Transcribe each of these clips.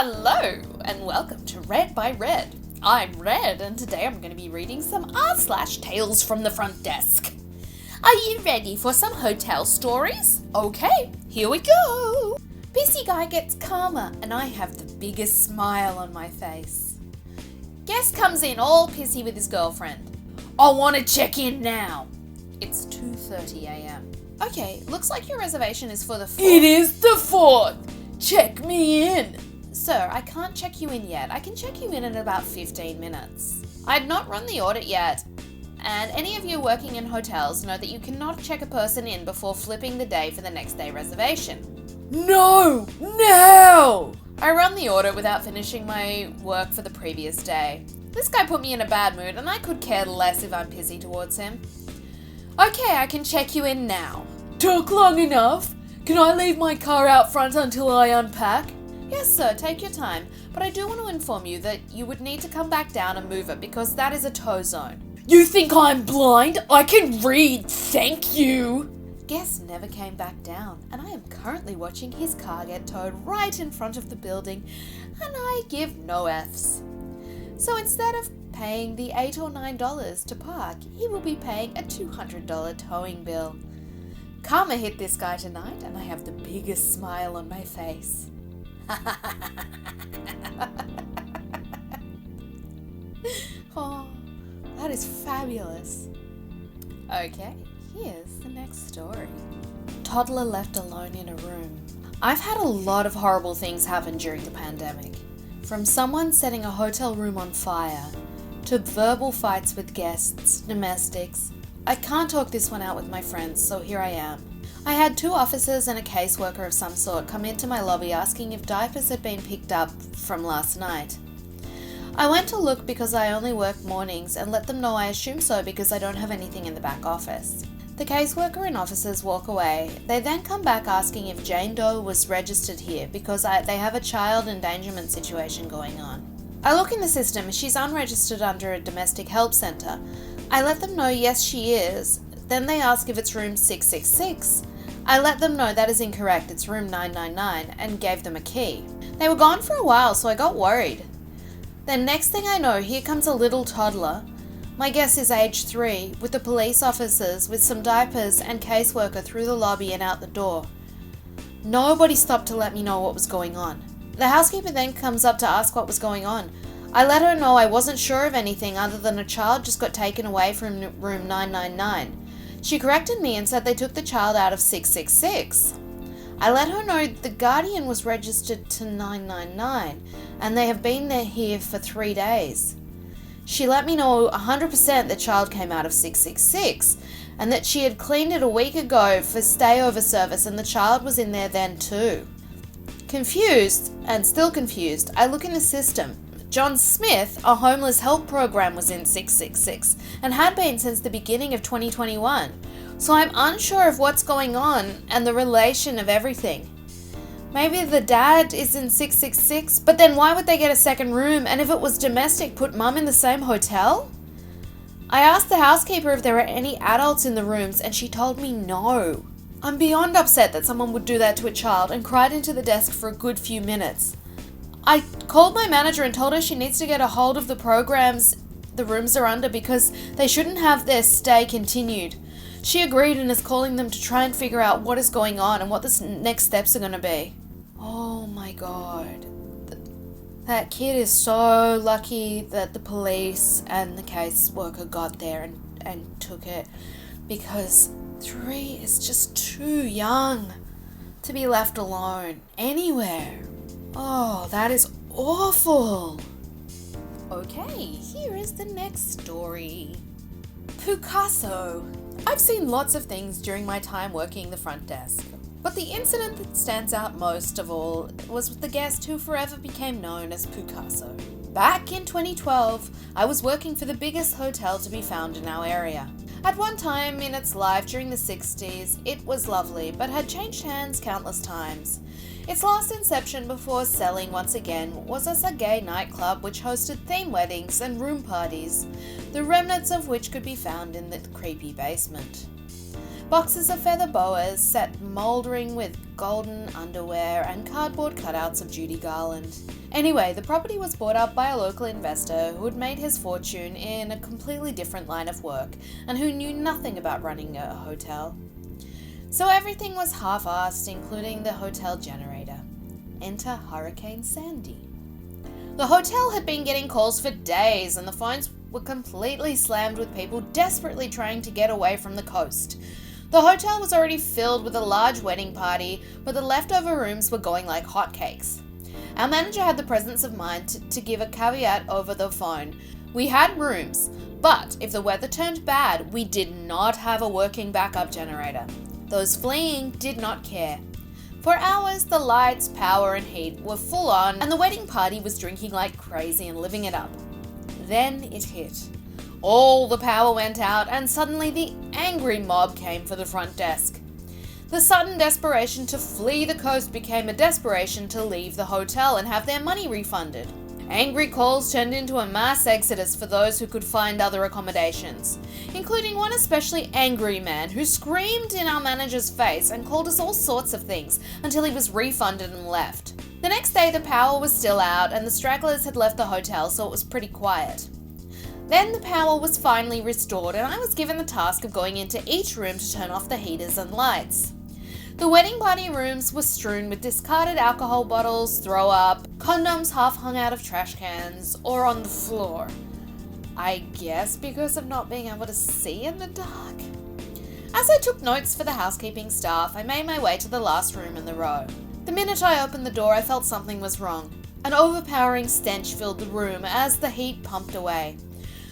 Hello and welcome to Read by Red. I'm Red and today I'm going to be reading some Tales from the Front Desk. Are you ready for some hotel stories? Okay, here we go. Pissy guy gets calmer and I have the biggest smile on my face. Guest comes in all pissy with his girlfriend. I want to check in now. It's 2:30 a.m. Okay, looks like your reservation is for the 4th. It is the 4th! Check me in! Sir, I can't check you in yet. I can check you in about 15 minutes. I had not run the audit yet, and any of you working in hotels know that you cannot check a person in before flipping the day for the next day reservation. No! Now! I run the audit without finishing my work for the previous day. This guy put me in a bad mood and I could care less if I'm pissy towards him. Okay, I can check you in now. Took long enough? Can I leave my car out front until I unpack? Yes, sir, take your time, but I do want to inform you that you would need to come back down and move it because that is a tow zone. You think I'm blind? I can read, thank you! Guest never came back down, and I am currently watching his car get towed right in front of the building, and I give no Fs. So instead of paying the $8 or $9 to park, he will be paying a $200 towing bill. Karma hit this guy tonight, and I have the biggest smile on my face. Oh, that is fabulous. Okay, here's the next story. Toddler left alone in a room. I've had a lot of horrible things happen during the pandemic. From someone setting a hotel room on fire, to verbal fights with guests, domestics. I can't talk this one out with my friends, so here I am. I had 2 officers and a caseworker of some sort come into my lobby asking if diapers had been picked up from last night. I went to look because I only work mornings and let them know I assume so because I don't have anything in the back office. The caseworker and officers walk away. They then come back asking if Jane Doe was registered here because they have a child endangerment situation going on. I look in the system, she's unregistered under a domestic help centre. I let them know yes she is. Then they ask if it's room 666. I let them know that is incorrect, it's room 999, and gave them a key. They were gone for a while, so I got worried. Then next thing I know, here comes a little toddler. My guess is age 3, with the police officers with some diapers and caseworker through the lobby and out the door. Nobody stopped to let me know what was going on. The housekeeper then comes up to ask what was going on. I let her know I wasn't sure of anything other than a child just got taken away from room 999. She corrected me and said they took the child out of 666. I let her know the guardian was registered to 999 and they have been here for 3 days. She let me know 100% the child came out of 666 and that she had cleaned it a week ago for stayover service and the child was in there then too. Confused, and still confused, I look in the system. John Smith, a homeless help program, was in 666 and had been since the beginning of 2021. So I'm unsure of what's going on and the relation of everything. Maybe the dad is in 666, but then why would they get a second room? And if it was domestic, put mum in the same hotel? I asked the housekeeper if there were any adults in the rooms and she told me no. I'm beyond upset that someone would do that to a child and cried into the desk for a good few minutes. I called my manager and told her she needs to get a hold of the programs the rooms are under because they shouldn't have their stay continued. She agreed and is calling them to try and figure out what is going on and what the next steps are going to be. Oh my god. That kid is so lucky that the police and the caseworker got there and took it because 3 is just too young to be left alone anywhere. Oh, that is awful. Okay, here is the next story. PooCasso. I've seen lots of things during my time working the front desk, but the incident that stands out most of all was with the guest who forever became known as PooCasso. Back in 2012, I was working for the biggest hotel to be found in our area. At one time in its life during the 60s, it was lovely, but had changed hands countless times. Its last inception before selling once again was as a gay nightclub which hosted theme weddings and room parties, the remnants of which could be found in the creepy basement. Boxes of feather boas set mouldering with golden underwear and cardboard cutouts of Judy Garland. Anyway, the property was bought up by a local investor who had made his fortune in a completely different line of work and who knew nothing about running a hotel. So everything was half-assed, including the hotel generator. Enter Hurricane Sandy. The hotel had been getting calls for days and the phones were completely slammed with people desperately trying to get away from the coast. The hotel was already filled with a large wedding party, but the leftover rooms were going like hotcakes. Our manager had the presence of mind to give a caveat over the phone. We had rooms, but if the weather turned bad, we did not have a working backup generator. Those fleeing did not care. For hours, the lights, power and heat were full on and the wedding party was drinking like crazy and living it up. Then it hit. All the power went out and suddenly the angry mob came for the front desk. The sudden desperation to flee the coast became a desperation to leave the hotel and have their money refunded. Angry calls turned into a mass exodus for those who could find other accommodations, including one especially angry man who screamed in our manager's face and called us all sorts of things until he was refunded and left. The next day the power was still out and the stragglers had left the hotel, so it was pretty quiet. Then the power was finally restored and I was given the task of going into each room to turn off the heaters and lights. The wedding party rooms were strewn with discarded alcohol bottles, throw up, condoms half hung out of trash cans, or on the floor. I guess because of not being able to see in the dark. As I took notes for the housekeeping staff, I made my way to the last room in the row. The minute I opened the door, I felt something was wrong. An overpowering stench filled the room as the heat pumped away.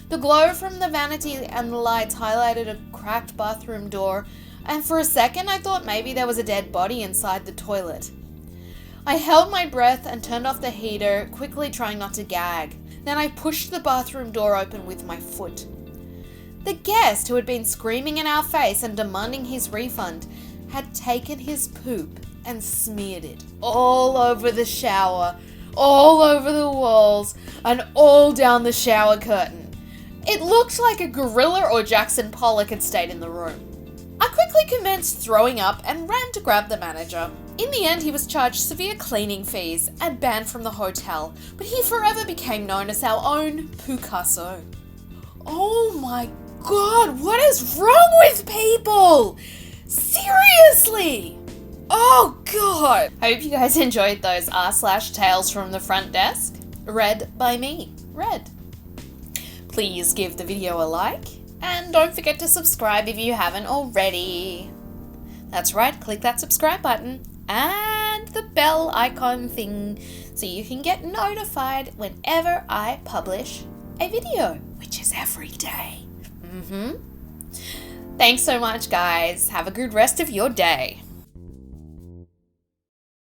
The glow from the vanity and the lights highlighted a cracked bathroom door, and for a second I thought maybe there was a dead body inside the toilet. I held my breath and turned off the heater, quickly trying not to gag. Then I pushed the bathroom door open with my foot. The guest, who had been screaming in our face and demanding his refund, had taken his poop and smeared it all over the shower, all over the walls, and all down the shower curtain. It looked like a gorilla or Jackson Pollock had stayed in the room. I quickly commenced throwing up and ran to grab the manager. In the end, he was charged severe cleaning fees and banned from the hotel, but he forever became known as our own PooCasso. Oh my god, what is wrong with people? Seriously? Oh god. Hope you guys enjoyed those r/tales from the front desk. Read by me, Red. Please give the video a like and don't forget to subscribe if you haven't already. That's right, click that subscribe button and the bell icon thing so you can get notified whenever I publish a video, which is every day. Thanks so much, guys. Have a good rest of your day.